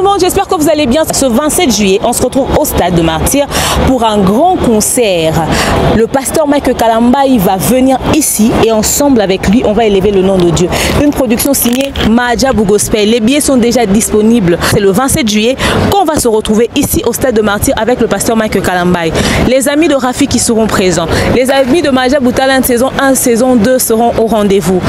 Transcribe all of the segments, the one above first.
le monde, j'espère que vous allez bien. Ce 27 juillet, on se retrouve au Stade de Martyrs pour un grand concert. Le pasteur Mike Kalamba, il va venir ici et ensemble avec lui, on va élever le nom de Dieu. Une production signée Majabu Gospel. Les billets sont déjà disponibles. C'est le 27 juillet qu'on va se retrouver ici au Stade de Martyrs avec le pasteur Mike Kalamba. Les amis de Rafi qui seront présents. Les amis de Majabu Talent saison 1, saison 2 seront au rendez-vous.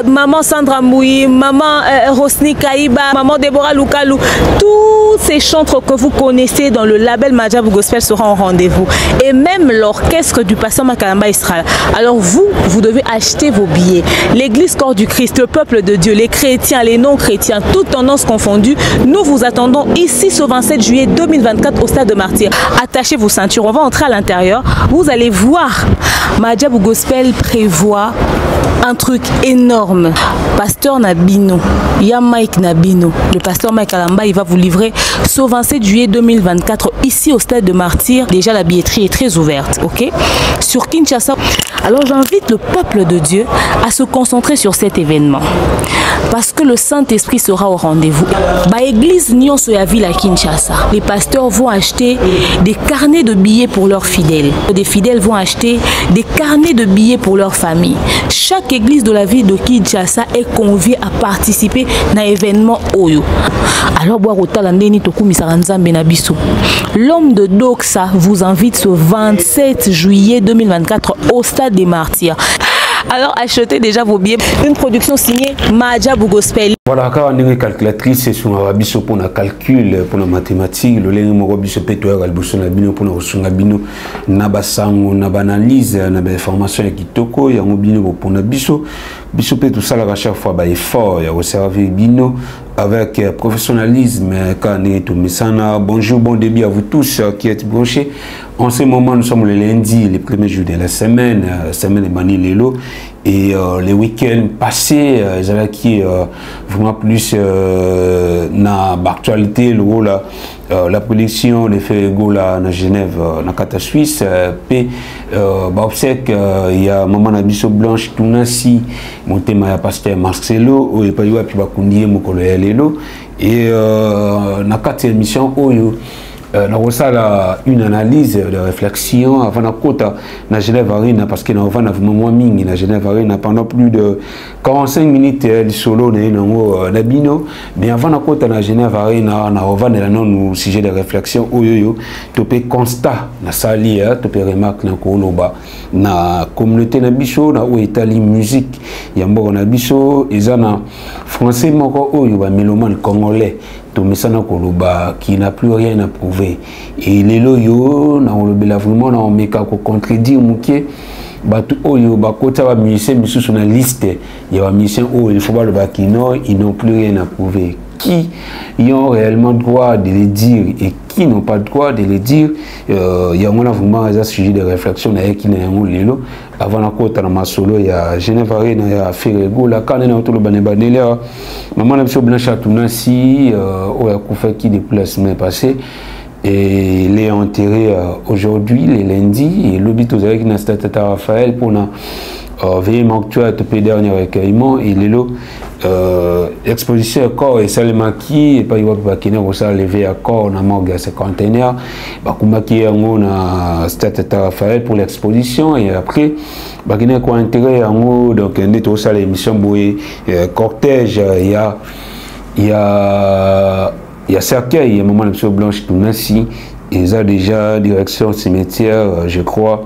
Maman Sandra Moui, maman Rosni Kaïba, maman Deborah Lukalou, tous ces chantres que vous connaissez dans le label Majabu Gospel seront au rendez-vous. Et même l'orchestre du pasteur Makalamba sera là. Alors vous devez acheter vos billets. L'église Corps du Christ, le peuple de Dieu, les chrétiens, les non-chrétiens, toutes tendances confondues, nous vous attendons ici ce 27 juillet 2024 au Stade de Martyrs. Attachez vos ceintures, on va entrer à l'intérieur. Vous allez voir, Majabu Gospel prévoit un truc énorme. Pasteur Nabino, ya Mike Nabino, le pasteur Mike Kalamba, il va vous livrer ce 27 juillet 2024 ici au Stade de Martyrs. Déjà la billetterie est très ouverte, ok? Sur Kinshasa. Alors j'invite le peuple de Dieu à se concentrer sur cet événement. Parce que le Saint-Esprit sera au rendez-vous. Bah église Nyonso ya ville à Kinshasa. Les pasteurs vont acheter des carnets de billets pour leurs fidèles. Des fidèles vont acheter des carnets de billets pour leur famille. Chaque église de la ville de Kinshasa est conviée à participer à l'événement Oyo. Alors l'homme de Doxa vous invite ce 27 juillet 2024 au Stade des Martyrs. Alors achetez déjà vos billets. Une production signée Majabu Gospel. Voilà, quand on est calculatrice, c'est sur un biso pour le calcul, pour la mathématique, le lien mo biso peto albuso na bino pour na bino na basango na banalise na ba information kitoko ya mo bino pour na biso peto sala à chaque fois ba effort ya servir bino avec professionnalisme quand on est tout misana. Bonjour, bon début à vous tous qui êtes branchés. En ce moment, nous sommes le lundi, les premiers jours de la semaine de Mani Lelo. Et les week-ends passés, ils avaient qui vraiment plus dans l'actualité, la production des faits Gola à Genève, dans Kata Suisse, puis il y a maman Nabiso Blanche Tounasi, mon thème est pasteur Marcelo, ou il y a puis Bakundi Mokolo Lelo, et dans la 4e émission, nous avons une analyse de réflexion avant la côte na Genève Arena parce que nous avons vraiment mingi na Genève Arena pendant plus de 45 minutes solo na bino mais avant la côte na Genève Arena na ovana non sujet de réflexion oyoyo to pe constat na sali to pe remarque na koloba na communauté na biso na o Italie musique ya mbo na biso ezana français moko oyo ba mélomane congolais Tomisana Koloba qui n'a plus rien à prouver. Et les loyaux, vraiment, on met qu'à contredire Mouké. Batu oyo bakota ba musicien biso sur la liste. Il y a un musicien où il faut pas le bakino, ils n'ont plus rien à prouver. Qui ont réellement droit de les dire et qui n'ont pas le droit de les dire. Il y a vraiment un sujet de réflexion qui n'a rien avant la côte dans ma solo, il y a Genève Arena, il y a Ferrego, la canne dans tout le banébadélé. Maman a Blanche Tounasi, où il a fait qui depuis la semaine passée. Et il est enterré aujourd'hui, le lundi, et l'obit aux avec Nastat Raphaël pour la veille actuelle de dernier recueillement. Et il est là, exposition à corps et Salemaki, et pas y avoir qui n'a pas levé à corps, on a morgue à 50 ans. Bakumaki on a Nastat Raphaël pour l'exposition, et après, il y a quoi intérêt en haut, donc on est aussi à l'émission Boué, cortège, il y a cercueil, il y a un moment de Blanche Tounasi, ils ont déjà direction cimetière, je crois.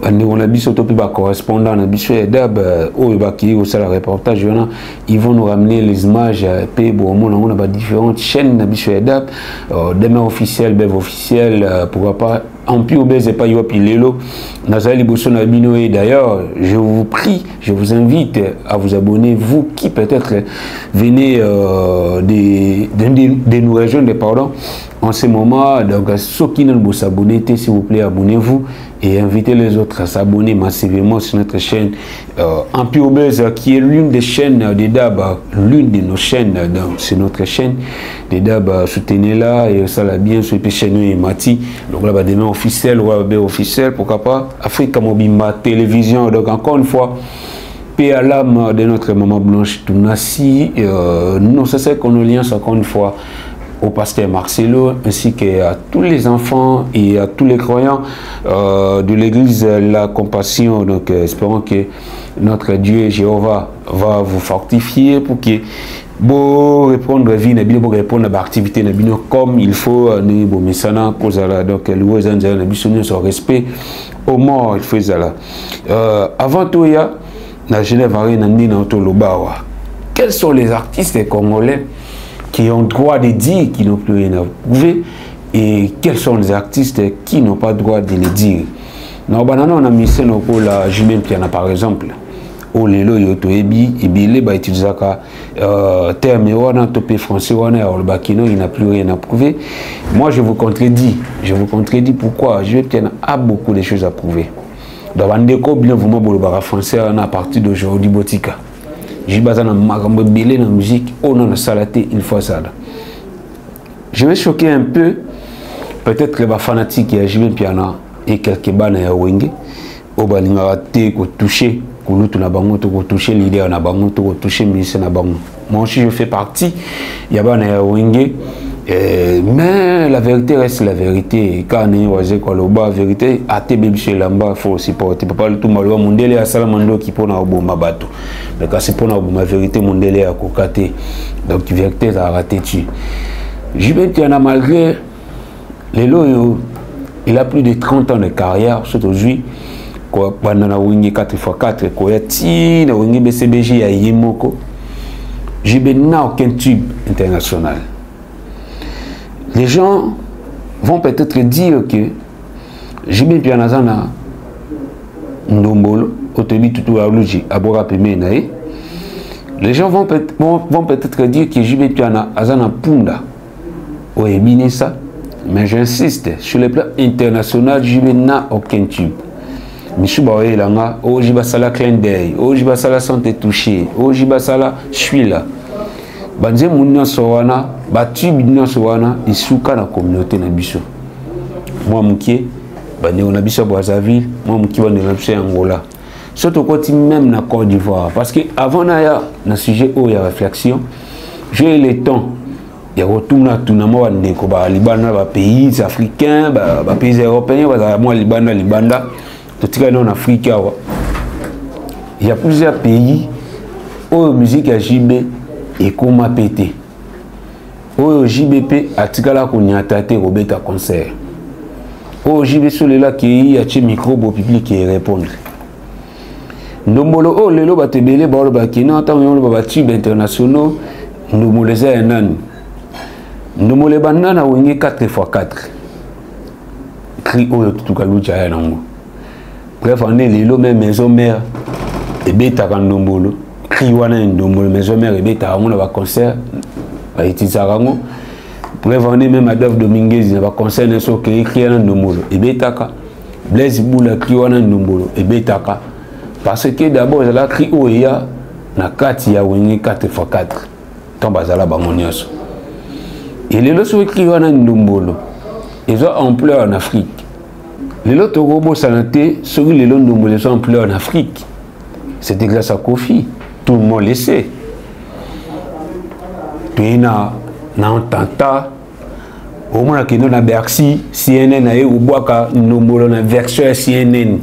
On a vu surtout les correspondants, on a vu sur la reportage, ils vont nous ramener les images, on a différentes chaînes, demain officiel, bev officiel, pourquoi pas. En plus, c'est pas Lélo. Et d'ailleurs, je vous prie, je vous invite à vous abonner, vous qui peut-être venez de nous rejoindre, pardon, en ce moment. Donc, ceux qui ne vous s'abonner, s'il vous plaît, abonnez-vous et invitez les autres à s'abonner massivement sur notre chaîne. En plus, qui est l'une des chaînes des DAB, l'une de nos chaînes, c'est notre chaîne des DAB, soutenez-la et ça l'a bien sur les chaînes et Mati. Donc là, demain officiel, ou officiel, pourquoi pas, Africa Mobimba Télévision. Donc encore une fois, paix à l'âme de notre maman Blanche Tounasi. Nous, c'est ça qu'on nous lien encore une fois au pasteur Marcelo, ainsi qu'à tous les enfants et à tous les croyants de l'église La Compassion. Donc, espérons que notre Dieu Jéhovah va vous fortifier pour que vous répondre à vie, pour répondre à l'activité comme il faut. Donc, le son respect au mort, il faut ça. Avant tout, il y a la Genève quels sont les artistes congolais qui ont droit de dire qu'ils n'ont plus rien à prouver et quels sont les artistes qui n'ont pas droit de le dire. On a mis ça pour la Julien Piana par exemple. Au lelo yoto ebi ibile ba utilisaka terme wana topé français wana au bakino il n'a plus rien à prouver. Moi je vous contredis pourquoi Julien Piana a beaucoup de choses à prouver. Dans bandeko bien vraiment pour le bara français à partir d'aujourd'hui botika. J'ai besoin de magambo belé na musique on a salaté une fois ça. Je vais choquer un peu peut-être les fanatiques ya Julien Piana et quelques bana ya wenge au balinga raté ko toucher toucher l'idée na bango to toucher ministre na bango. Moi aussi je fais partie il y a bana wenge mais la vérité reste la vérité quand on est quoi le bas vérité à tebe chez lamba faut aussi porter papa tout malwa mondele ya salamando qui pona oboma bato mais quand c'est pona oboma vérité mondele ya kokate donc vérité ça raté tu Julien Piana malgré les loyo il a plus de 30 ans de carrière surtout aujourd'hui quoi pendant wingi 4x4 quoi ti na wingi BCBG ya yemoko j'ai n'a aucun tube international. Les gens vont peut-être dire que Julien Piana zana ndombolo otebi tutu aluji abora pemenae. Les gens vont peut-être dire que Julien Piana azana punda o ebinesa, mais j'insiste sur le plan international Julien n'a aucun tube. Mishuba Oelanga, Ojiba Sala clin d'œil, Ojiba Sala santé touchée, Ojiba Sala suis là. Banze Mounian Sowana, Batu Bidnian Sowana, Isuka la communauté Nabiso. Moi, Mouké, Bane Nabiso Brazzaville, moi, Mouké, Bane Nabiso Angola. Surtout quand même na Côte d'Ivoire. Parce que avant Naya, dans le sujet où il y a réflexion, j'ai le temps. Il y a retourné à tout le monde, Libana, pays africains, pays européens, moi, Libanda. En Afrique, il y a plusieurs pays où la musique a JB et comment pété. Où JBP a tigala qu'on y a tâté au bêta concert. Où JB sur là qui a un micro pour public qui répondre. Ndombolo oh lelo batebele ba bakina tant on ba tube internationaux nous les a un Ndomole banana wingi 4x4. Cri au tout kalucha ya nango. Bref, on est les mêmes maison mère et bêta quand ndombolo. Cri wana ndombolo maison mère et bêta on a concert à Itizarango. Bref, on est même à Dove Dominguez il va concert ne so que cri wana ndombolo et bêta ka. Blaise Boula cri wana ndombolo et bêta ka. Parce que d'abord la cri au ya na kati ya wingi 4x4. Tomba zala bamoniaso. Et les lots cri wana ndombolo. Ils ont ampleur en Afrique. Les lots robots santé, ceux qui les lots sont ampleur en Afrique. C'était grâce à Kofi. Tout le monde le sait. Puis na ententa. Au moins que nous na Bercy, CNN a eu ou boaka ndombolo na version CNN.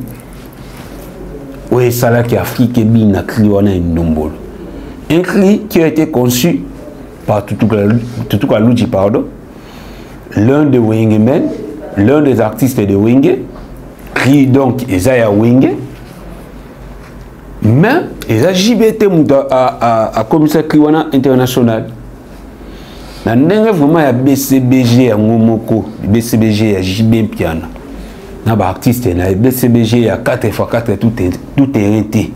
Oui, ça là qui Afrique est bien na cri wana ndombolo. Un cri qui a été conçu par Tutu Kaluji, pardon, l'un des Wingemen, l'un des artistes de Wenge, qui donc Isaiah Wenge, mais ils ont JBT à commissaire Kriwana international. Dans le vraiment, il y a BCBG à Ngomoko, BCBG à JB Piana. Il y a artiste, il y a BCBG à 4x4, tout est arrêté.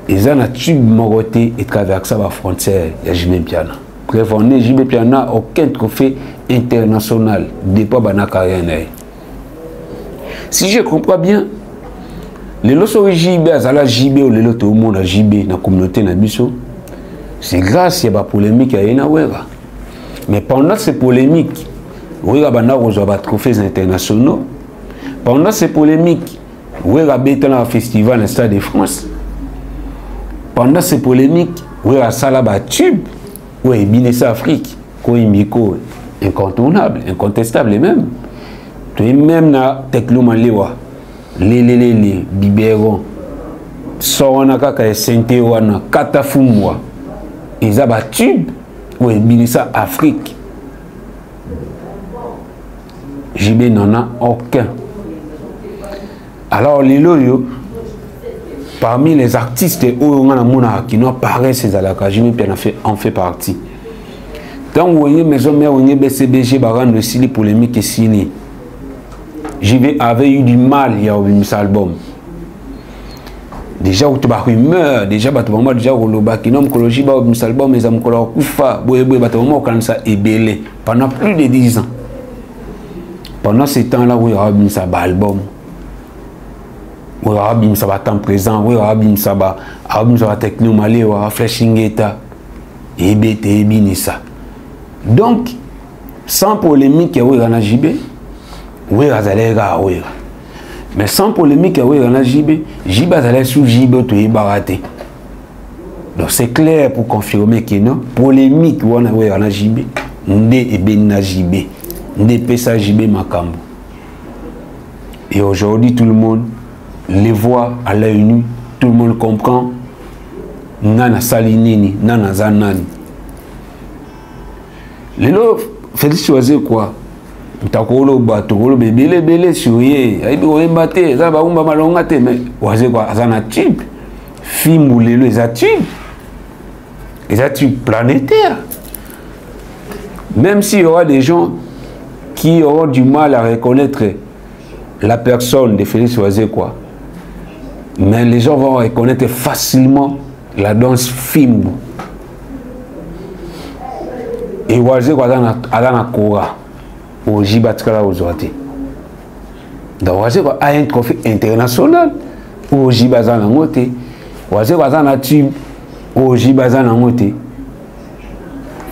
Ils ont un tube moroté et traversé la frontière de JB Piana. Bref, on est JB Piana, aucun trophée international. Depuis la carrière. Si je comprends bien, les lots JB, à JB ou les lots au monde à JB, dans la communauté, c'est grâce à la polémique à Yenawera. Mais pendant ces polémiques, il y a des trophées internationaux. Pendant ces polémiques, il y a un festival dans le Stade de France. Pendant ces polémiques, où il y a un tube, où il y a Afrique. Koimiko, incontournable, incontestable et même. Tu es même na Teklo-Malewa, les biberon, Sorona kaka sente wana, Katafumwa, ils ont tube, ou Binissa Afrique. JB n'en a aucun. Alors, les loyaux, parmi les artistes qui n'ont pas ces alaka, JB en fait partie. Tant que vous voyez maison mère, vous voyez BCBG, Baran de Sili polémique et signé. JB avait eu du mal il y a eu cet album. Déjà, vous avez rumeur, déjà, vous avez déjà qui n'ont pas eu cet album, mais vous avez eu pendant plus de 10 ans. Pendant ce temps-là, vous avez eu cet album. Vous avez eu cet temps présent, vous avez eu cet Tekno-Malewa, vous avez eu Flashingeta, et Binissa. Donc, sans polémique, vous avez eu JB, vous avez eu mais sans polémique, vous avez eu JB, JB a sous JB, tout est baraté. Donc c'est clair pour confirmer que non, polémique, vous avez eu JB, Nde et Benina JB, Nde Pesa JB Makambo. Et aujourd'hui, tout le monde les voit à l'œil nu, tout le monde comprend, Nana Salinini, Nana Zanani. Les lots, Félix choisir quoi? Takolo batokolo bébé souillé aibi oyembate za ba umba malonga te mais waze quoi azana type film lelo les tubes planétaires. Même s'il y aura des gens qui auront du mal à reconnaître la personne de Félix Oisé quoi, mais les gens vont reconnaître facilement la danse film et Oisé quoi azana kora au Jibatkala aux Ouati. Donc, on a un trophée international au Jibazan en Mote. On a un tube au Jibazan en Mote.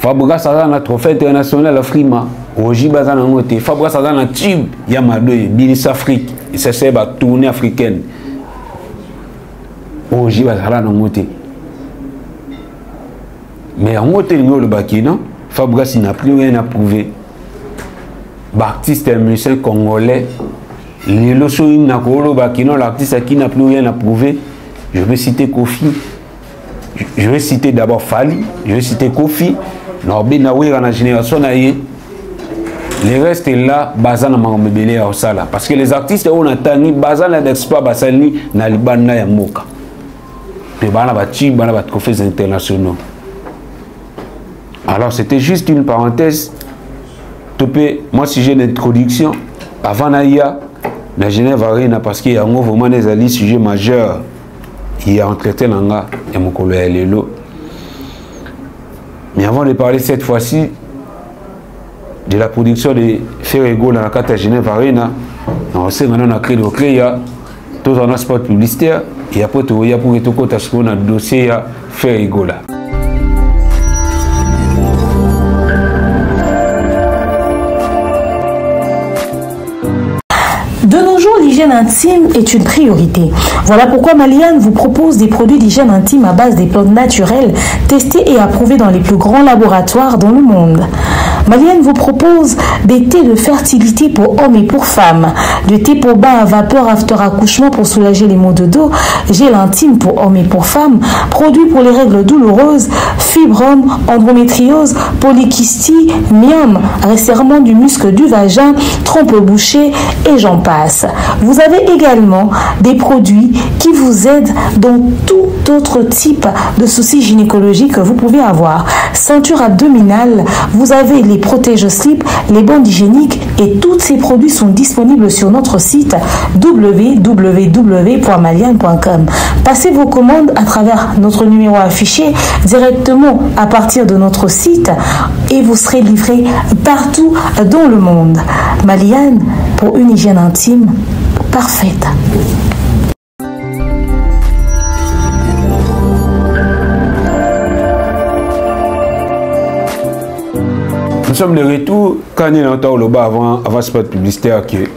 Fabregas a un trophée international à Frima au Jibazan en Mote. Fabregas a un tube Yamado, Bilis Afrique. Et ça c'est la tournée africaine au Jibazan en Mote. Mais en Mote, le Bakino, Fabregas n'a plus rien à prouver. L'artiste est musicien congolais. L'artiste qui n'a plus rien à prouver. Je vais citer Kofi. Je vais citer d'abord Fali. Je vais citer Kofi. Norbi Naouir dans la génération. Les restes est là, Bazana Mamebele à Osala. Parce que les artistes on a tani, Bazana d'exploit Basani, Nalibana Yamoka. Et Bana Bati, Bana Batkofes internationaux. Alors c'était juste une parenthèse. Moi, si j'ai une introduction, avant Naïa, la Genève Arena, parce qu'il y a vraiment des sujets majeurs, il y a entretien Nanga et mon collègue Lelo. Mais avant de parler cette fois-ci de la production de Ferrego dans la carte de Genève Arena, on sait maintenant qu'on a créé le CREA, tout en un spot publicitaire, et après, il y a pour tout côté, parce qu'on a le dossier Ferrego là. De nos jours, l'hygiène intime est une priorité. Voilà pourquoi Maliane vous propose des produits d'hygiène intime à base des plantes naturelles testés et approuvés dans les plus grands laboratoires dans le monde. Maliane vous propose des thés de fertilité pour hommes et pour femmes, du thé pour bain à vapeur after accouchement pour soulager les maux de dos, gel intime pour hommes et pour femmes, produits pour les règles douloureuses, fibrome, endométriose, polykystie, myome, resserrement du muscle du vagin, trompe bouchée et j'en passe. Vous avez également des produits qui vous aident dans tout autre type de soucis gynécologiques que vous pouvez avoir. Ceinture abdominale, vous avez les protège-slip, les bandes hygiéniques et tous ces produits sont disponibles sur notre site www.maliane.com. Passez vos commandes à travers notre numéro affiché directement à partir de notre site et vous serez livré partout dans le monde. Maliane pour une hygiène intime parfaite. Nous sommes de retour quand il y a avant ce spot publicitaire que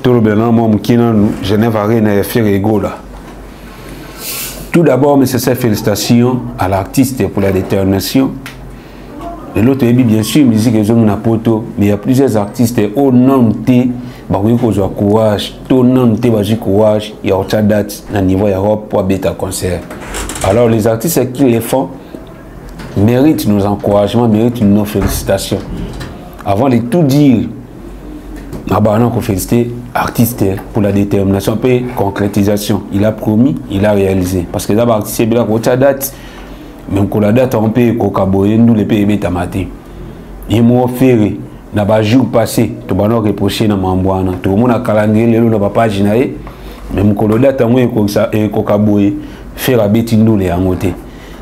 tout le monde qui est Genève Arena et Ferrego là. Tout d'abord, mes sincères félicitations à l'artiste pour la détermination De l'autre, bien sûr, musique est une poto, mais il y a plusieurs artistes au nom de courage, tout nom de courage, il y a autre date à niveau Europe pour bêta concert. Alors les artistes qui les font méritent nos encouragements, méritent nos félicitations. Avant de tout dire, on faut féliciter l'artiste pour la détermination et la concrétisation. Il a promis, il a réalisé. Parce que d'abord, c'est bien la date, même quand la date, on peut cocaboyer, nous les pays bétamaté. Il m'a offert, n'a pas jour passé, tout le monde reproché dans Mambouana. Tout le monde a calendrier, le n'a pas gêné. Même quand la date, on peut cocaboyer, faire la bêtise, nous les amoter.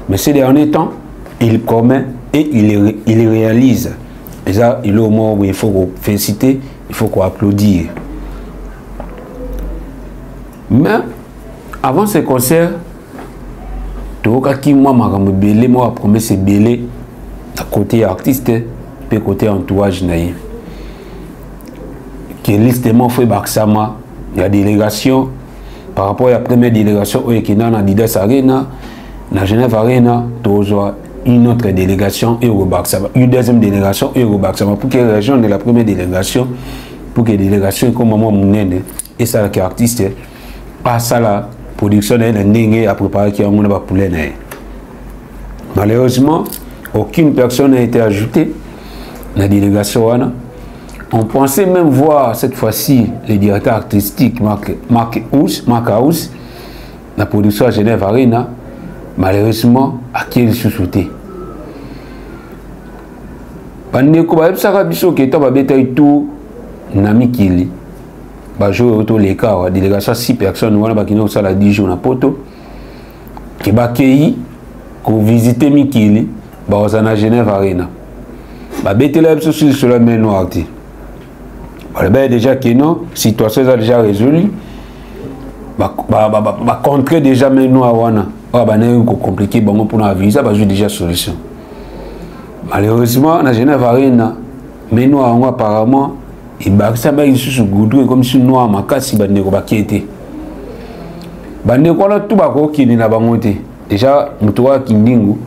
Mais ces derniers temps, il promet et il réalise. Et ça, il est au moment où il faut féliciter, il faut qu'on applaudisse. Mais avant ce concert, tout le monde moi promis c'est belé à côté artiste et côté entourage naïf. Qui listement fait Baksama, il y a délégation par rapport à la première délégation qui est dans la Didas Arena, dans Genève Arena, toujours une autre délégation et au Baksama, une deuxième délégation et au Baksama pour que la région de la première délégation, pour que la délégation comme moi mon et ça qui artiste pas ça la production est à préparer qui a mon poulet. Malheureusement, aucune personne n'a été ajoutée dans la délégation. On pensait même voir cette fois-ci le directeur artistique Marc House, la production à Genève Arena. Malheureusement, à qui il sous-souté. Pendant que ça a biso qui est en tout nami kili. Bah jouer autour les cas, délégation 6 personnes, on va qui nous ça la 10 jours na poto. Qui va accueillir pour visiter Mikili, bah on a Genève Arena. Bah bête là sur la main noire. Bah déjà que non, situation est déjà résolue. Bah contrer déjà main noire wana. Ah bah n'est compliqué bon pour nous visa bah j'ai déjà solution. Malheureusement, dans Genève Arena, mais nous apparemment, il y a des choses comme si nous avons cassé les gens qui étaient. Les gens qui étaient déjà, nous avons Kindingu, nous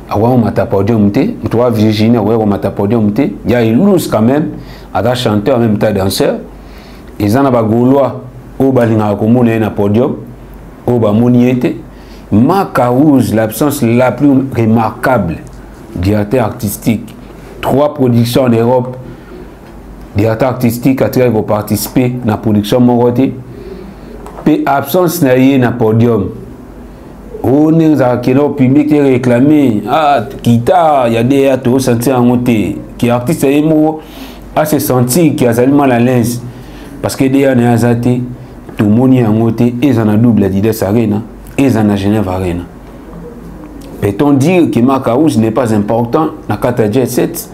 avons Matapodium, nous avons Virginie, nous avons Matapodium. Il y a une loose quand même, à chanteur en même temps danseur. Ils ont des Gaulois, au Balinga Komune, na podium, au Bamoniete. Makaouz, l'absence la plus remarquable, directeur artistique. 3 productions en Europe, directeur artistique qui a participé à la production Moroté. Puis absence n'a eu na podium. On est au public qui réclamé, ah, guitare, il y a des atos sentis en monté, qui artiste a se senti qui a seulement la l'aise. Parce que des années à tout le monde est en monté et ça a double à Didas Arena. Et ça a Genève Arena. Peut-on dire que Makaouz n'est pas important dans la Jet 7?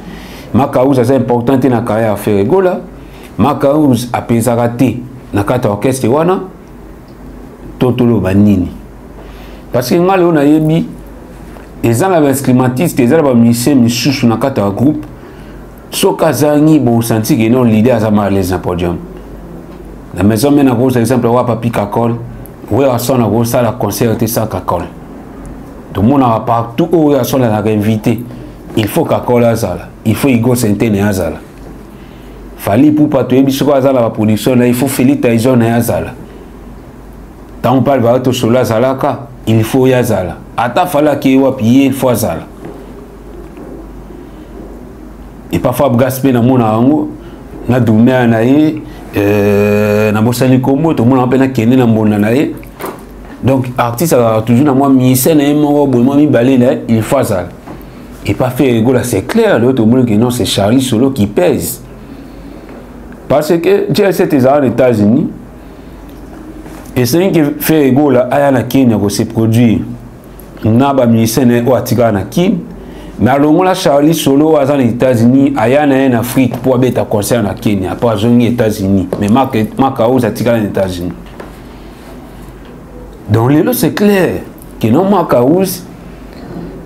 Makaouz est important dans la carrière à Ferregola. Makaouz a pu raté dans la orchestre wana. Totolo Banini. Parce que nous avons dit les instrumentistes, les musiciens, les musiciens dans le groupe, sont casani bon senti que non l'idée à ça les podium. La maison mène un gros exemple à Papi Kakol. Oui, à son gros ça la concert était sans Kakol. Tout le monde a partout où à son a invité. Il faut Kakol à ça. Il faut Igo Sentene à ça. Fali pour pas tuer bisou à ça la production là, il faut Félix Tyson à ça. Tant on parle va tout sur la zalaka, il faut y ça. Ata fala qui wa pied il faut ça. Et parfois gaspiller dans mon ango, na dumé na ye na bosani kombo to mon appena kene na mbona na ye. Donc artiste a toujours na moi misé na mo bo mo mi balé là, il faut ça. Et pas faire rigoler, c'est clair, l'autre monde que non, c'est Charlie Solo qui pèse. Parce que j'ai cette aux États-Unis. Et c'est qui fait rigoler à la Kenya pour se produire. N'a pas mis ça ou attirer na Kenya. Mais alors là Charlie Solo aux États-Unis, aya na en Afrique pour abeta concert na Kenya, pas aux États-Unis, mais Makaouz attirer aux États-Unis. Donc là c'est clair que non Makaouz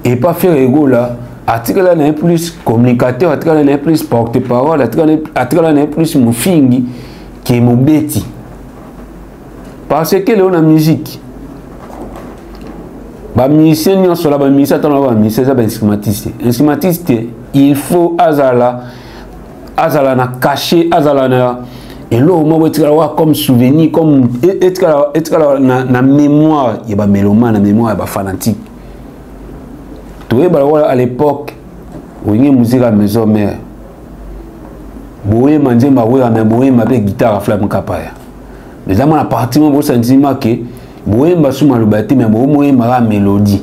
et pas faire rigoler. Article là n'est plus communicateur, article là n'est plus porte-parole, article là n'est plus mon fingi qui est mon bêti. Parce que là on a musique. ba musicien ni sur la ba musicien tant ba musicien ça ba instrumentiste il faut azala na caché azala na et là au moment où comme souvenir comme na mémoire il y a ba mélomane na mémoire ba fanatique tu vois ba à l'époque où il y a musique à maison mère boye manjemba we na boye mabe guitare flamme kapaya mais là la partie mon sentiment que boye mba suma lobati mais boye ma mélodie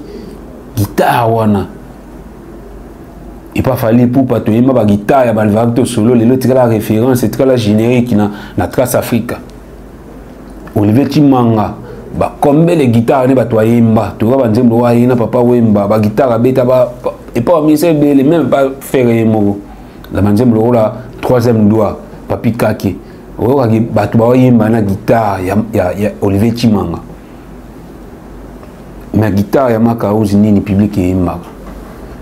guitare wana il pas fallu pour pas to yima ba guitare ya balvacto solo les autres la référence c'est la générique na trace Africa Olivier Chimanga ba combien les guitares ne ba to yimba to ba nzembo wa yina papa wemba ba guitare beta ba et pas miser les même pas faire mo la nzembo la troisième doigt papi kake o ki batu ba yimba na guitare ya Olivier Chimanga mais guitare ya Makauzi nini public yimba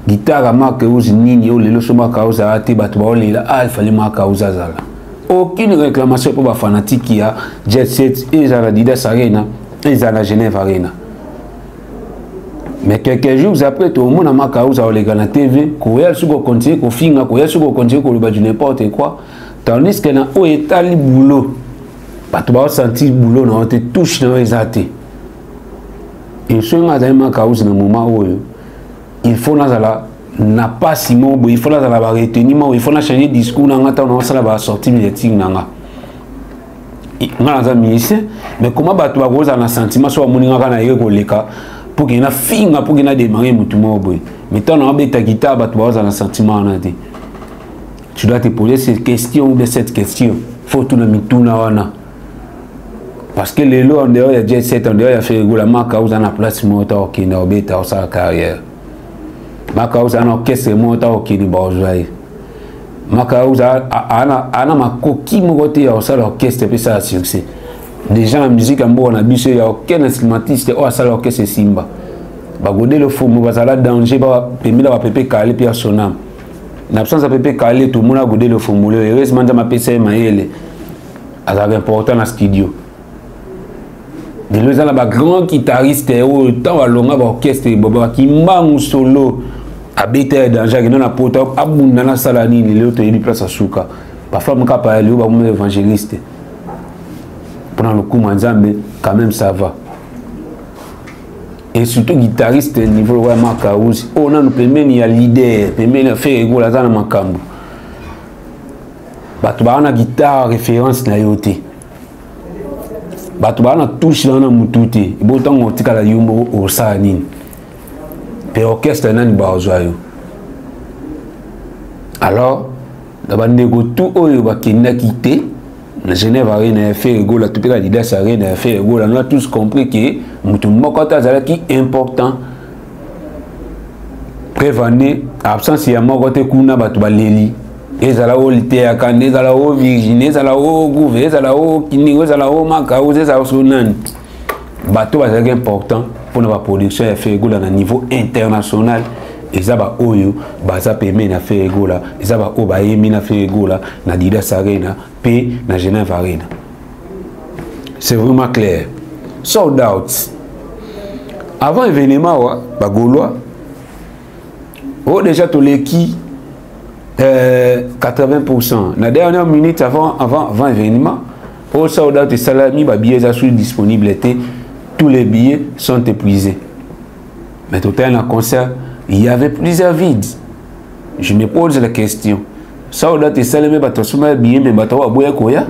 guitare Makauzi nini o lelo so Makauzi ati batu ba lela il fallait Makauzi azala aucune réclamation pour ba fanatique ya Jet Set et za Didas Arena et za la Genève Arena mais quelques jours après tout le monde a Makauzi au lega na TV ko yel suko continuer ko finga ko yel suko continuer ko le du n'importe quoi tandis que na o etali boulot batu ba sentir boulot na te touche na ezate et ce nga Makauzi na moment où il faut na pas Simon il faut na ba retenir il faut na changer discours na ngata na sala ba sortir médiatique na nga nga za musicien mais comment batu ba koza na sentiment so moninga kana yeko leka pour qu'il y ait une finga pour qu'il y ait démarré mais tant on a ta guitare bah tu vas un sentiment tu dois te poser cette question ou cette question faut tout le monde parce que les lois en dehors il y a Jet Set en dehors il y a fait la Makauzi en place moto qui n'a pas sa carrière Makauzi en orchestre moto qui n'est pas joué Makauzi ana ma coquille mon côté au ça l'orchestre puis ça a succès. Déjà la musique en bon abus il y a aucun instrumentiste au ça l'orchestre Simba ba godé le fou ba ça danger ba permis la pépé calé puis sonam en absence de pépé calé tout le monde a godé le fou heureusement dans ma PC maïle à la important dans studio de les la grand guitariste au temps à longa orchestre boba qui mbang solo habité danger qui non na poto abunda na salani les autres il place à souka parfois mon cap aller ba mon évangéliste pendant le coup Manzambe quand même ça va et surtout guitariste niveau ouais Makauzi on a nous permet ni à leader permet de faire ego la zana makambo batu ba na guitare référence na yoté batu ba na touche na mututé bo tango tikala yumbo o sanini pe orchestre nani ba ozoyo alors da ba nego tout oyo ba kinda quitté la Genève Arena a fait ego la toute la Didas Arena a fait ego on a tous compris que mutu mokota zala qui important prévenir absence ya mokote kuna batu baleli ezala o lité akane ezala o Virginie ezala o Gouve ezala o Kini ezala o Makauzi ezala sonan batu bazala important pour la production a fait ego na niveau international ezaba oyo baza permet na fait ego la ezaba o ba yemi na fait ego la na Didas Arena pe na Genève Arena c'est vraiment clair. Sold out avant événement ba Gaulois oh déjà to l'équipe 80% la dernière minute avant événement oh sold out et salami ba billets sont disponibles tous les billets sont épuisés mais total un concert il y avait plusieurs vides. Je me pose la question. Ça on a été salé mais batosuma bien mais batawa boya koya.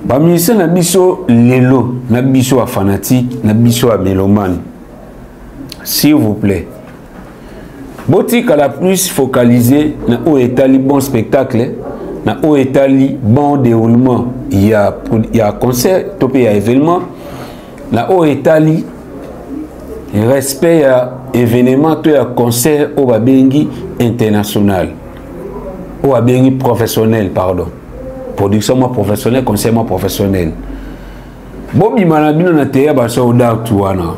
Ba musicien na biso lelo, na biso a fanatique, na biso a mélomane. S'il vous plaît. Botika la plus focalisé na o etali bon spectacle, na o etali bon déroulement. Il y a concert, topé il y a événement. Na o etali respect à événement to à concert au babengi international au babengi professionnel pardon production moi professionnel concert moi professionnel bobi manabino na teya ba soldat wana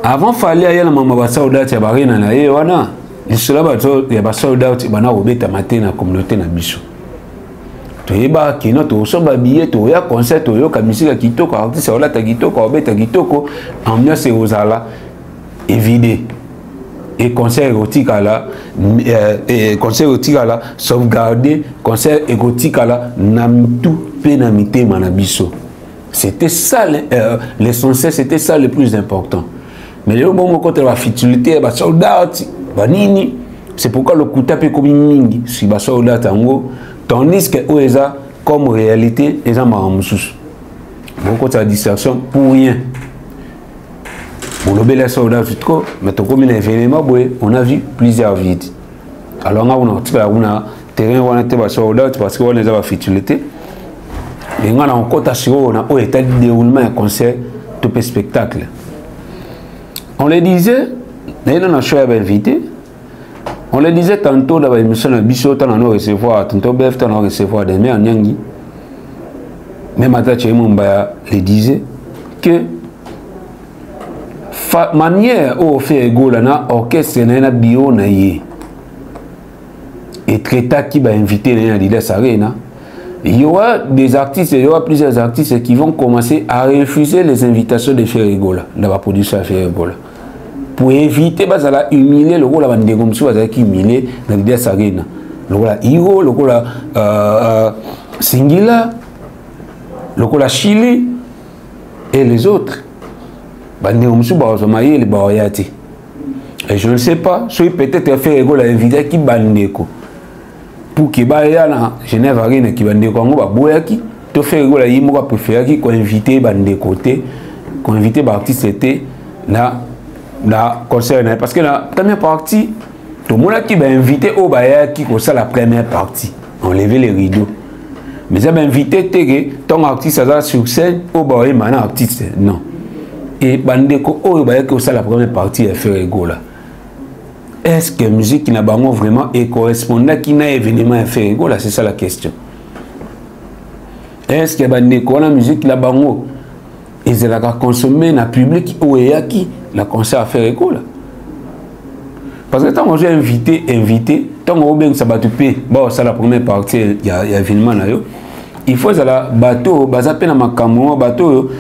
avant fallait aller na mama ba soldat ya barina na ye wana isula ba to ya ba soldat bana obeta matin na communauté na biso toyeba kino tosomba billet toya concert toyoka musique kitoko artiste olata kitoko obeta kitoko ambiance ozala évidé et concert érotique là concert érotique là sauvegarder concert érotique là na tout pe na mitema na biso. C'était ça l'essentiel, c'était ça le plus important. Mais le bon côté la futilité ba soldat ba nini, c'est pourquoi le kuta pe comme mingi si ba soldat tango. Tandis que OESA, comme réalité, les gens m'ont beaucoup de distraction pour rien. Pour le bel soldat, mais comme un événement, on a vu plusieurs vides. Alors, on a terrain, on a été soldat parce qu'on a futilité. Et on a encore un état de déroulement un concert, tout un spectacle. On le disait, on a choisi invité. On le disait tantôt dans l'émission de Bissot, on a recevoir, tantôt Bef, on a recevoir des mères Nyangi. Même Atache Mumbaya le disait que manière où on fait égale na orchestre na bio na yé et traita qui va inviter na Adidas Arena. Il y aura des artistes, il y aura plusieurs artistes qui vont commencer à refuser les invitations de faire égale dans la production à faire égale. Pour éviter de humilier le rôle de Gomsou, qui humilier dans l'idée Arena. Le rôle Hiro, le rôle Singila, le rôle Chili et les autres. Et je ne sais pas, soit peut-être faire égale à inviter qui bandeko. Pour qu'il y ait à Genève Arena qui bandeko, on va boyaki, te faire égale à Yimoka préféré qui qu'on invite bandeko, qu'on invite l'artiste la concerne parce que la première partie tout le monde qui va inviter au Baya qui ça la première partie enlever les rideaux mais ça va inviter ton artiste à sur scène au Baya maintenant artiste non et bandeko au Baya que ça la première partie est fait égale. Est-ce que musique qui n'a pas vraiment et correspondant qui n'a événement fait égale, c'est ça la question. Est-ce que bandeko la musique qui n'a pas et c'est la consommer dans le public ou qui la concert à faire école. Parce que tant que j'ai invité, tant que bien ça va te payer, bon, ça la première partie, il y a événement là. Il faut que la bateau, basa pe na makambo, bateau,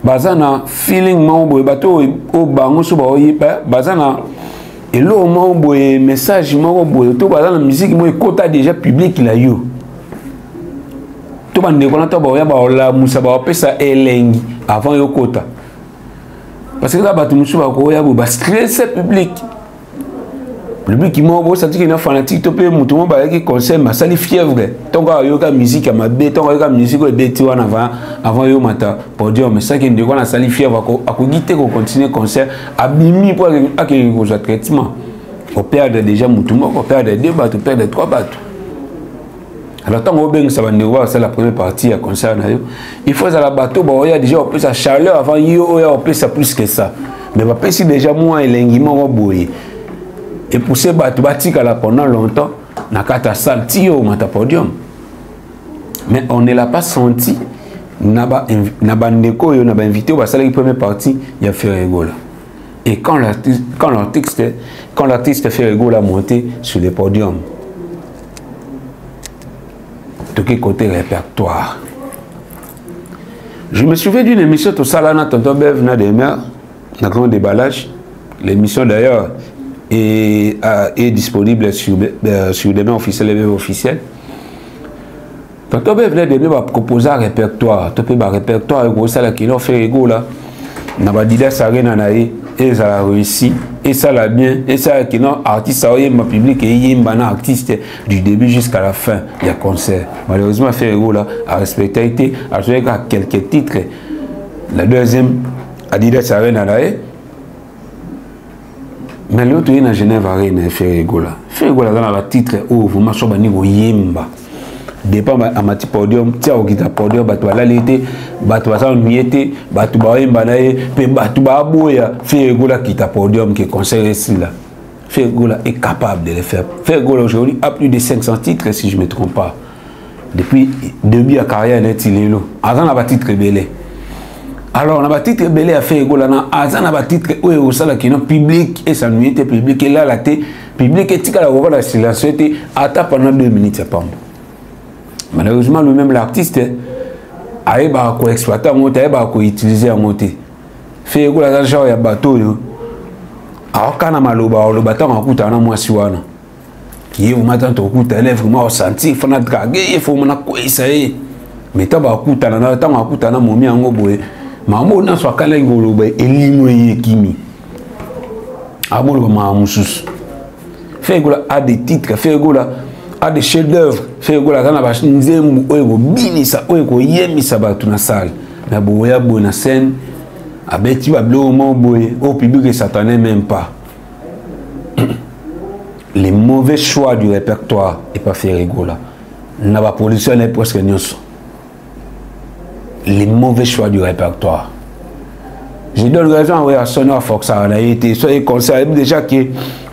basa na feeling mambo, bateau au bango so ba oyipa, basa na elo mambo et message mambo, to basa na musique mo ekota déjà public là yo. To bande ko na to ba ya ba la musa ba pesa elengi avant yo kota. Parce que là, il va stresser le public. Le public qui m'a dit qu'il est fanatique, tout le monde qui conseille, mais ça lui fièvre. Tant qu'il y a la musique, il y a la musique avant de matin pour dire, mais ça qui est de quoi ça lui fièvre, à quitter qu'on continue le concert, à bimi pour qu'il y ait traitement. On perd déjà Moutouma, on perd 2 bateaux, on perd 3 bateaux. Alors, tant que ça va nous voir, c'est la première partie à concert. Il faut que la bateau, il y a déjà sa chaleur avant, il y a ça plus que ça. Mais si déjà moi et l'engouement boyer. Et pour ces bateaux, pendant longtemps, on a qu'à salti au podium. Mais on ne l'a pas senti. On a invité au la première partie, il y a fait rigolo. Et quand l'artiste fait rigolo à monter sur le podium, de quel côté répertoire. Je me souviens d'une émission tout ça là, Tonton Bev na des mers, un grand déballage. L'émission d'ailleurs est disponible sur des mains officiels et officiels. Tonton Bev na des mers va proposer un répertoire. Tu peux un répertoire avec ça là qui l'ont fait égaux là. Na ba dida ça rien naé et ça a réussi et ça l'a bien et ça qui non artiste ça ma public et yimba na artiste du début jusqu'à la fin il y a concert. Malheureusement fait égaux là a respecté été a joué quelques titres. La deuxième Adidas ça rien naé. Mais l'autre est dans Genève Arena fait égaux là. Fait égaux là dans la titre où vous marchez bani go yimba. Dépend à ma podium, tiens au guitare podium, bah tu vas l'été, bah tu vas ça ennuyé, bah tu vas embanayer, puis bah tu vas boire, fait gola qui t'a podium qui conseille ici là. Fait gola est capable de le faire. Fait gola aujourd'hui a plus de 500 titres si je ne me trompe pas. Depuis début de carrière net il est là. Avant on a titre belé. Alors on a titre belé à faire gola na avant on a titre où est au sala qui non public et ça nuit public et là la té public et tika la voir la silence était à pendant 2 minutes pas. Malheureusement, lui-même l'artiste, il va exploiter un moteur, il va utiliser un moteur. Fait que la genre ya bateau yo. Alors quand on a le bateau on coûte un mois si wana. Il vous m'attend au coup t'as vraiment senti faut na draguer il faut na quoi ça y. Mais t'as ba coûte na temps on coûte na momi en boye. Mambo na so kala ngolo ba elimo yekimi. Amolo ma musus. Fait que a des titres, fait que a des chefs-d'œuvre, fait que la kana ba nzembu oyo binisa oyo yemisa batu na salle. Na boya bona scène. Abeti va bleu au boye au public et satané même pas. Les mauvais choix du répertoire et pas fait rigola. N'a pas production n'est presque nyonso. Les mauvais choix du répertoire. Je donne raison à Sonny Fox ça a été soit concert déjà que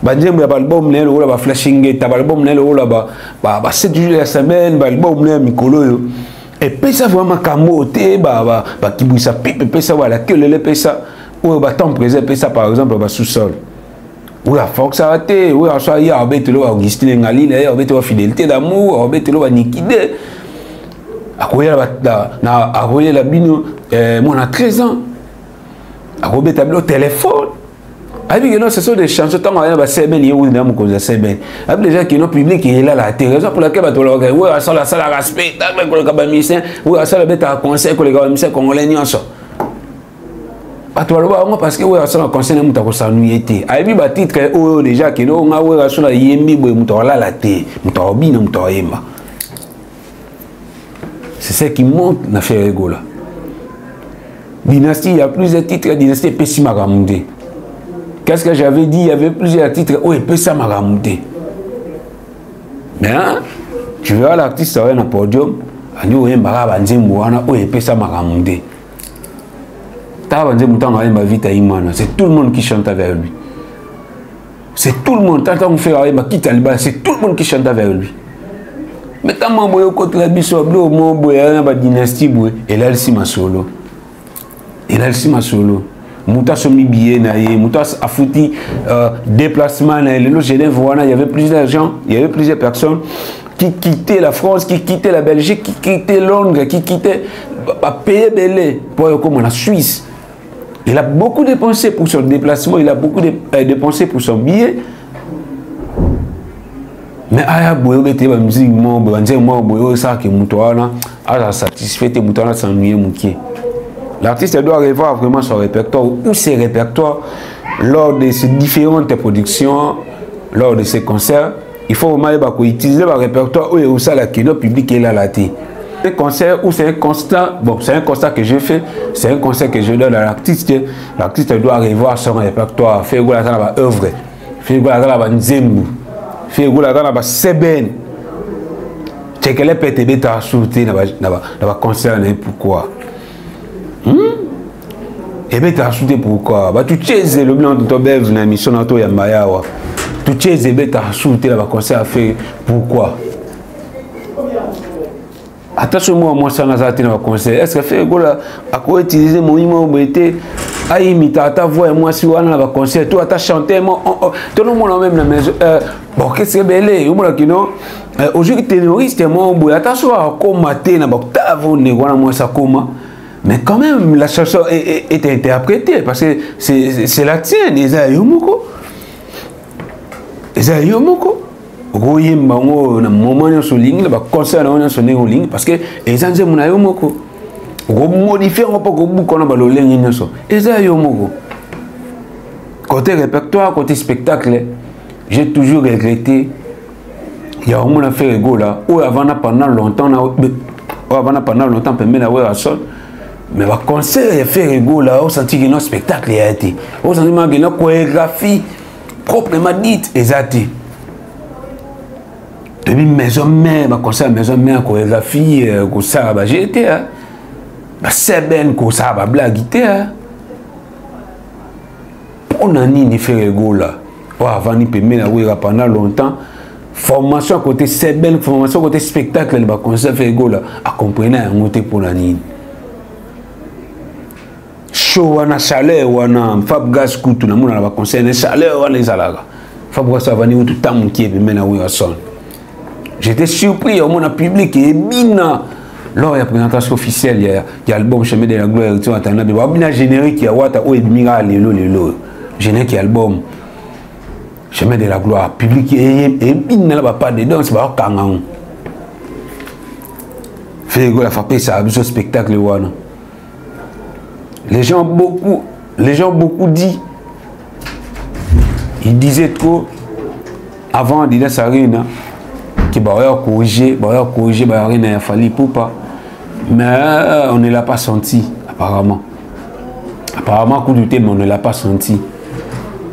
banjembo ya album né le ba flashing ta album né le ba 7 jours la semaine ba album né mikolo yo. Et puis ça vraiment camoté bah qui bouge ça pipe puis ça voilà que le pesa ou bah temps présent pesa par exemple bah sous-sol ou la force ça été ou ça y a bête le Augustine Ngali là bête fidélité d'amour bête le nikide akoya na akoya la bino moi on a 13 ans akoya tableau téléphone. Avec que non, ce sont des chansons tant qu'on a c'est bien lié ou dans cause c'est bien. Avec les gens qui n'ont public et là la raison pour laquelle tu le ouais ça la salle respect avec le cabamisien ouais ça le bête à conseil que les cabamisien congolais n'y en sont. Pas toi le voir parce que ouais ça le conseil nous t'as s'ennuyer té. Avec ba titre oh déjà que non on a ouais ça la yembi boy muto la la té muto obina muto yemba. C'est ça qui monte na fait rigola. Dynastie il y a plusieurs titres dynastie Pessima Ramundé. Qu'est-ce que j'avais dit? Il y avait plusieurs titres. Oh, il peut ça m'a ramonté. Mais hein, tu verras l'artiste sur un podium. Il peut ça m'a ramonté. C'est tout le monde qui chante avec lui. C'est tout le monde. Tant qu'on fait c'est tout le monde qui chante avec lui. Mais tant que je côté la biso bleu, mon boy, la dynastie boy. Et là, il s'y m'a solo. Et là, il s'y m'a solo. Mouta somi billet naïe, Mouta a foutu déplacement naïe. Le Genève, il y avait plusieurs gens, il y avait plusieurs personnes qui quittaient la France, qui quittaient la Belgique, qui quittaient Londres, qui quittaient payer belé pour comme la Suisse. Il a beaucoup dépensé pour son déplacement, il a beaucoup dépensé pour son billet. Mais aya boyo bete ba musique mo banze mo boyo ça que Moutoana a satisfait et Moutoana s'ennuyer moukié. L'artiste doit revoir vraiment son répertoire ou ses répertoires lors de ses différentes productions, lors de ses concerts. Il faut vraiment utiliser le répertoire où ça la kino public est là la té. Un concert où c'est un constat, bon c'est un constat que je fais, c'est un conseil que je donne à l'artiste. L'artiste doit revoir son répertoire, faire la dans œuvre, faire la dans nzembu, faire la dans seben. C'est que les PTB t'a sauté dans concert pourquoi? Et bien, tu as ajouté pourquoi? Bah, tu sais, le blanc de ton bébé, la mission dans ton Yamayawa. Tu sais, tu as ajouté la concert à faire pourquoi? Attention, moi, ça n'a pas été dans concert. Est-ce que fait quoi à quoi utiliser mon numéro été? Aïe, mais ta voix et moi, si on a un concert, toi, tu as chanté, tout le monde a même la maison. Bon, qu'est-ce que belé? Aujourd'hui, terroriste, moi, attention à commater, ta voix, moi, ça comment? Mais quand même, la chanson est interprétée parce que c'est la tienne. Eza Yomoko. Eza Yomoko. Roye Mbango, na moment de souligne, le concert na sonné en ligne parce que Eza Nzemuna Yomoko. Go modifier un peu go bouko na balolé nyonso. Eza Yomoko. Côté répertoire, côté spectacle, j'ai toujours regretté. Il y a au moins fait rigolo là. Ou avant pendant longtemps permet d'avoir la sonne. Mais le concert est fait rigolo là, on sentit que notre spectacle a été. On sentit que notre chorégraphie proprement dite est été. Depuis maison mère, le concert maison mère, chorégraphie, que ça va jeter. C'est bien que ça va blaguer. On a ni fait rigolo là. Avant ni permet d'avoir pendant longtemps. Formation côté c'est belle, formation côté spectacle, le concert fait rigolo là. À comprendre un côté pour la nine. Wana chaleur wana fab gas kutu na muna na conseil na chaleur wana izalaga fab gas avani utu tamu kiebe mena wi son J'étais surpris au monde public et bina. Lors de la présentation officielle, il y a l'album Chemin de la Gloire, il y a un générique qui a Wata ou Edmira Lelo. Générique album Chemin de la Gloire, public et bina là pas dedans, c'est pas Kangang. Fait la frappé ça a ce spectacle wana. Les gens beaucoup dit, ils disaient trop avant Dida Sarina que bah corriger, il a fallu pour pas. Mais on ne l'a pas senti, apparemment. Apparemment, coup du thème, on ne l'a pas senti.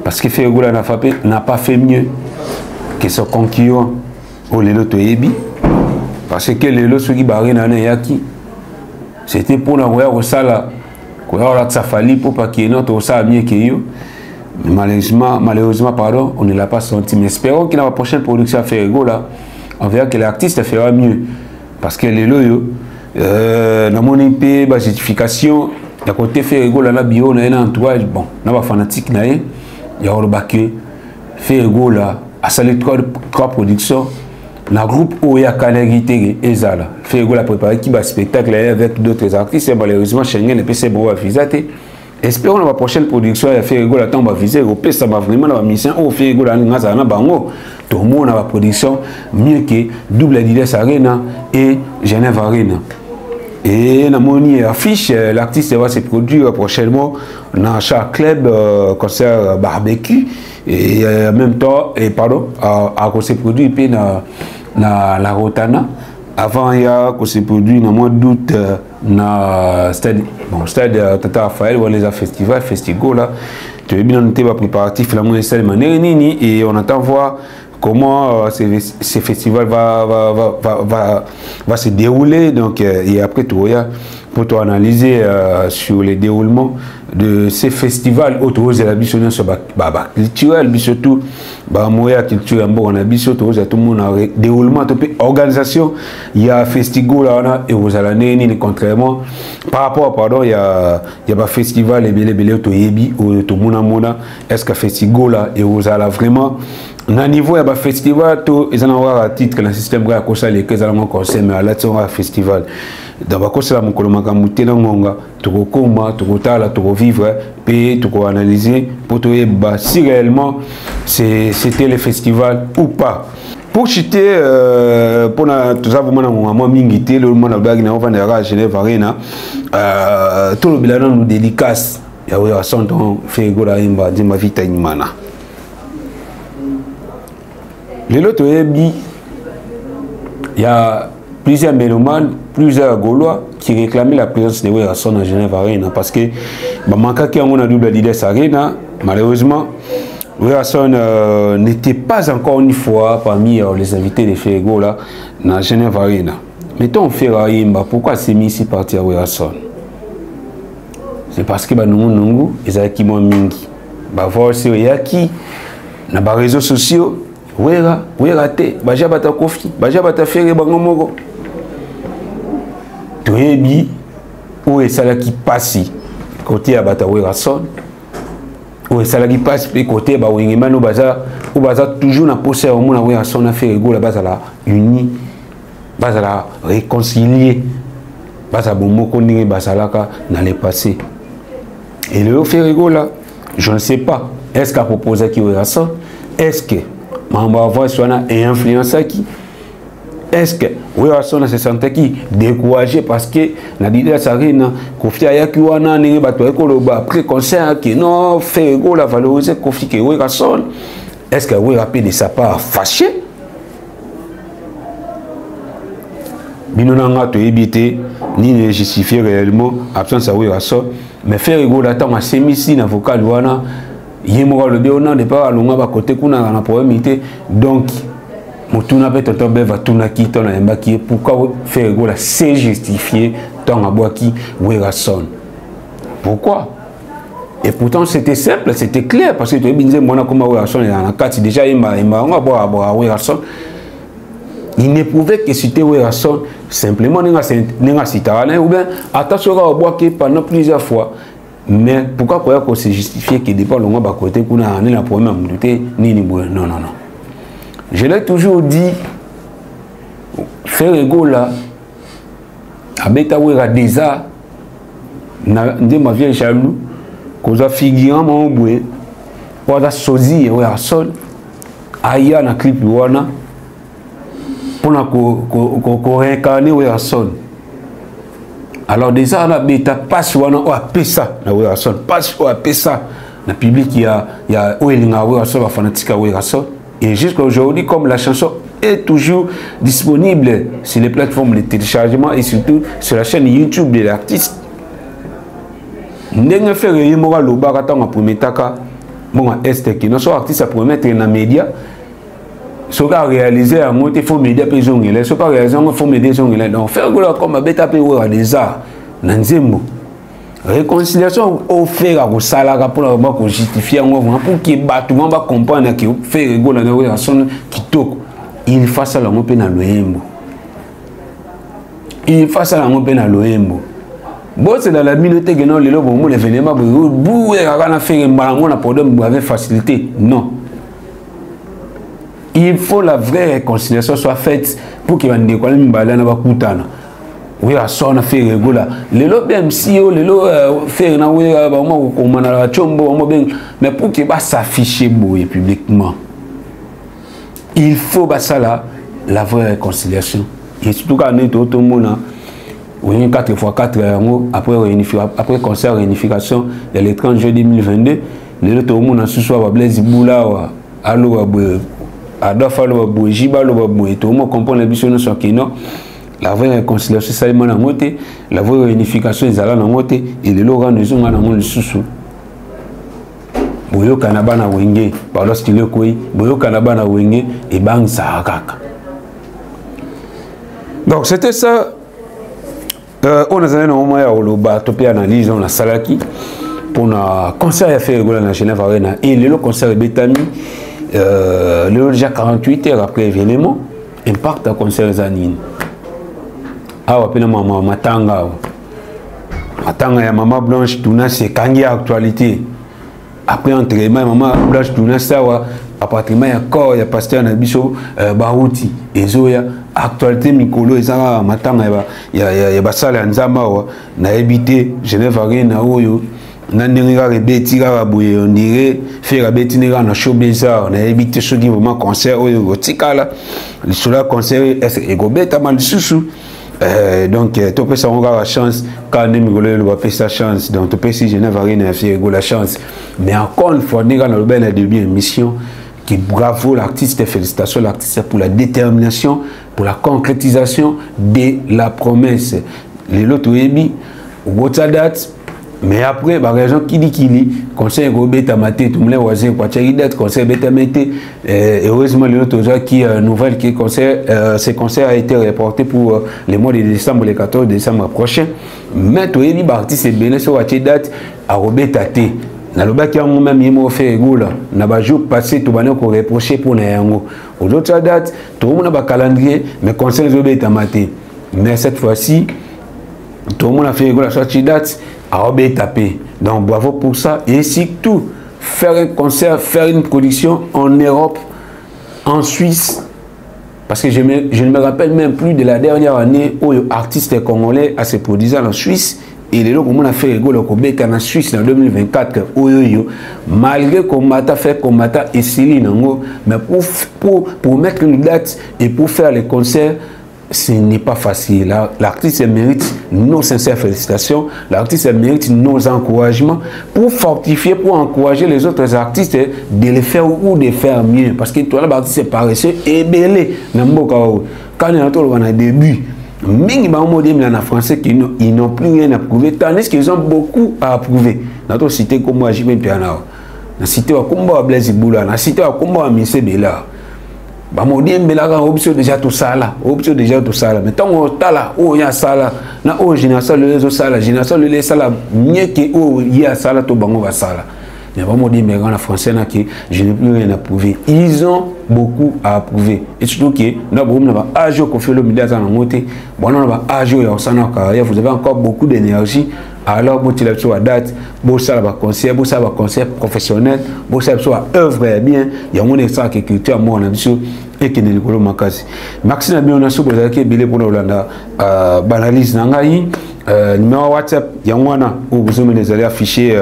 Parce que Ferregola n'a pas fait mieux que son concurrent au Lelo Toyebi. Parce que Lelo Sogi Barina Yaki, c'était pour la roya au sala, qu'on a fallu pour pas qu'il y ait notre ça mieux que yo. Malheureusement, pardon, on ne l'a pas senti. Mais espérons que dans la prochaine production à Ferregola, on verra que l'artiste fera mieux. Parce que les loyaux, dans mon IP, la justification, d'un côté Ferregola, la bio, on a un entourage, bon, on a un fanatique, il y a un baquet, Ferregola, a salé trois productions, dans le groupe Oya Kanagité et Zala. Ferregola a préparé qui va spectacle avec d'autres artistes, et malheureusement, Schengen et PC bon à visater. Espérons que la prochaine production a fait Ferregola tombe à viser, au PC, ça va vraiment la mission, au Ferregola, n'a bango. Tout le monde a la production mieux que Double Adidas Arena et Genève Arena. Et dans mon affiche, l'artiste va se produire prochainement dans chaque club concert barbecue et en même temps, à se produire dans la Rotana. Avant, il y a qu'on se produit dans le mois d'août dans le stade Tata Raphaël, où les festivals, là. Tu es bien noté préparatif, la monnaie et on attend voir comment ce festival va se dérouler. Donc, et après tout, pour tout analyser sur les déroulements de ces festivals autour de la biche sur culturel, surtout moyen culture on a biche autour tout le monde a déroulement organisation il y a festival là et vous allez contrairement par rapport pardon il y a un festival et belé to yebi ou tout monde est-ce que festival là et vous allez vraiment na niveau ya ba festival to ezana wa titre na système ga ko sale ke zala mo conseil mais là tu un festival dans ba ko sala mo ko makambu tena ngonga to ko koma to ko tala to ko vivre puis to ko analyser pour to ba si réellement c'était le festival ou pas. Pour citer pour na tout ça vraiment na moment mingité le monde na bag na on va à Genève Arena tout le bilan nous dédicace ya wa son fait gola imba dima vita imana. Les loto il y a plusieurs mélomanes, plusieurs Gaulois qui réclamaient la présence de Werason à Genève Arena parce que manquant qu'il y a un double Adidas Arena, malheureusement Werason n'était pas encore une fois parmi les invités de Ferrego là dans Genève Arena. Mettons Ferraïmba, pourquoi c'est mis ici partir à Werason? C'est parce que nous ils ont qui m'ont mingi. Voir si il y a qui dans les réseaux sociaux. Wera te baja bata kofi baja bata fere bango moko toyebi ou esala ki pasi côté ya bata Werason ou esala ki pasi pe côté ba wengema no baza ou baza toujours na poser au monde Werason na fere go la baza la uni baza la réconcilier baza bomoko ndenge basalaka dans le passé et le fere go là je ne sais pas est-ce qu'a proposé qui Werason est-ce que Mamba voix soit et influence qui est-ce que Werason se sentait qui découragé parce que na dida sarina Kofi ayaki wana ningi bato ekoloba après concert qui non fait go la valoriser Kofi que Werason est-ce que Werason de sa part fâché binonanga to ebité ni ne justifier réellement absence à Werason mais faire go la temps à semisi na vocal wana yémora le béona de pas longa ba côté kuna na problème donc motuna pe tonton be va tuna ki tona yamba ki pourquoi faire go la c'est justifié ton aboaki Werason pourquoi et pourtant c'était simple c'était clair parce que tu binze mona comme Werason et en quatre déjà il m'a on va Werason il ne pouvait que citer Werason simplement n'enga citara ou bien attention au bois qui pendant plusieurs fois. Mais pourquoi qu'on se justifie que depuis longtemps bas côté qu'on a un problème à monter ni non. Je l'ai toujours dit faire ego là abeta wera déjà na ndema vieille jaloux koza figurant mon boué pour sozi wera sol aya na clip wana pona ko réincarner wera sol. Alors déjà la beta passe wana o apesa na wera sol passe o apesa na public il y a oelinga wera sol fanatique wera sol. Et jusqu'à aujourd'hui, comme la chanson est toujours disponible sur les plateformes de téléchargement et surtout sur la chaîne YouTube de l'artiste, n'engue fait rien moi le baraton en premier taka bon est que nos artistes à promettre dans média ce qu'a réalisé à monter faux média prison il ce qu'a réalisé on faux média prison il donc faire comme beta pe wa des arts nanzembo réconciliation offert à Salara pour la justifier pour que tout va comprendre que fait rigoler dans la son qui toque il face à la mope na loembo il face à la mope na loembo bon c'est dans la minute que non le bon l'événement bou et on a fait un problème avec facilité non il faut la vraie réconciliation soit faite pour que on décolle mbala na bakutana. Oui, à son affaire rigola. Les lots BMCO, les lots faire na oui, on a chombo, mais pour qu'il va s'afficher publiquement, il faut ça là la vraie réconciliation. Et surtout quand on est tout le monde, oui 4x4 après concert réunification le 30 juin 2022, les lots tout le monde a soir Blaise Boula, allo Adolphe allo Jiba allo tout le monde comprend les missions sur Kino. La vraie réconciliation, c'est la vraie réunification, c'est la montée et le logo de Zonga dans le sous-sous. Boyo Kanaba na Wenge, par lorsqu'il est quoi, Boyo Kanaba na Wenge et Bang Sarakaka. Donc c'était ça. On a un moment où le bateau analyse, on a Salaki pour un concert à faire à la Genève Arena et le concert est bétami. Le déjà 48 heures après l'événement, impact à concert Zanine. Ah, pena maman matanga ya maman Blanche Tuna c'est kangi actualité après entraînement maman Blanche Tuna ça appartement ya corps ya pasteur na biso Baruti ezoya actualité mikolo ezanga matanga ya basala ya nzamba na ebité Genève Arena oyo na ndinga rebeti ga boye on dirait faire rebeti na showbiz na ebité soki vraiment concert oyo otikala le sola concert est gobeta mal susu. Donc, tu peux avoir la chance quand on a fait sa chance. Donc, tu peux si Genève Arena fait la chance. Mais encore une fois, nous avons le début de mission qui bravo l'artiste et félicitations l'artiste pour la détermination, pour la concrétisation de la promesse. Les autres, au date. Mais après, par exemple, qui dit, conseil Robert Maté, tout le monde voisin, quoi, date, conseil Beta Maté, heureusement, les autres gens qui nouvelle qui ce concert a été reporté pour les mois de décembre, le 14 décembre prochain. Mais tout le monde, l'artiste est bien sur la date à Robert Maté. Na loba qui a même yemo fait gola na ba jour passé tout bana ko reprocher pour na yango aux autres dates tout le monde ba calendrier mais conseil Robert Maté. Mais cette fois-ci tout le monde a fait gola sur cette date à tapé. Donc bravo pour ça et surtout faire un concert, faire une production en Europe, en Suisse, parce que je ne me rappelle même plus de la dernière année où l'artiste congolais a se produit en Suisse et les gens on a fait rigolo en Suisse en 2024 malgré qu'on m'a fait combattre et Céline mais pour mettre une date et pour faire les concerts ce n'est pas facile. L'artiste mérite nos sincères félicitations. L'artiste mérite nos encouragements pour fortifier, pour encourager les autres artistes de le faire ou de faire mieux. Parce que toi, l'artiste est paresseux et belé. Quand on est au début, même en français, ils n'ont plus rien à prouver, tandis qu'ils ont beaucoup à prouver. Dans cité comme moi, Jimé Piana, dans cité comme Blaise Boula, dans cité comme Missé Bela. Bah mon dieu mais là option déjà tout ça là mais tant on tala oh ya sala na oh génération les autres sala génération les sala mieux que oh ya sala to bango va sala mais bah mon dieu mais en français na que je n'ai plus rien à prouver ils ont beaucoup à prouver et surtout que na bon na âge ko fait le média dans monter bon na ba âge ya sana carrière vous avez encore beaucoup d'énergie. Alors, vous avez la date, vous avez un concert professionnel, vous avez une œuvre bien, il y a une extra culture, moi, on a et qui n'est pas makasi. Maxime a bien on a sur que belé pour l'Olanda banalise nangai numéro WhatsApp yangwana où vous avez les allez afficher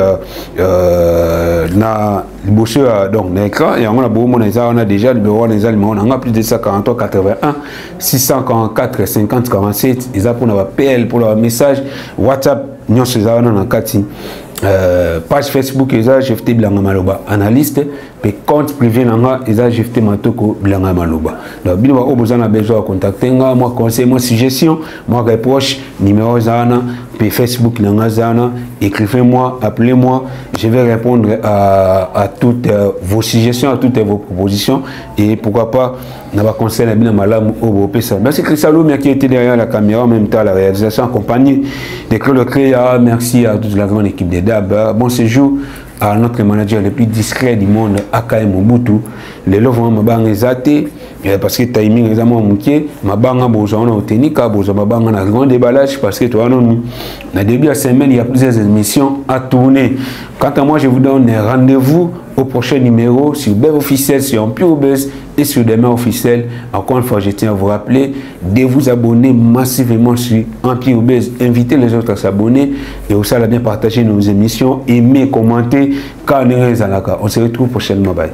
na bosse donc na écran et on a beau mon on a déjà numéro on a plus de 143 81 644 50 47 ils a pour la PL pour leur message WhatsApp nyon ceza na kati page Facebook eza jefté bilanga maloba analyste pe compte privé nanga eza jefté matoko bilanga maloba donc bino ba obozana besoin de contacter nga moi conseil moi suggestion moi reproche numéro zana pe Facebook nanga zana écrivez-moi appelez-moi je vais répondre à toutes vos suggestions à toutes vos propositions et pourquoi pas na ba conseil na bina malamu obo pesa merci Christalo qui était derrière la caméra en même temps la réalisation en compagnie de Claude Créa merci à toute la grande équipe de DAB bon séjour à notre manager le plus discret du monde Akaye Mobutu les lovres mabanga ezate parce que timing ezamo muké mabanga bozana otenika bozana mabanga na grand déballage parce que toi non na début de semaine il y a plusieurs émissions à tourner. Quant à moi je vous donne rendez-vous au prochain numéro sur Bev officiel sur Empire Buzz et sur Demain officiel. Encore une fois je tiens à vous rappeler de vous abonner massivement sur Empire Buzz, invitez les autres à s'abonner et aussi à bien partager nos émissions, aimer, commenter. On se retrouve prochainement. Bye.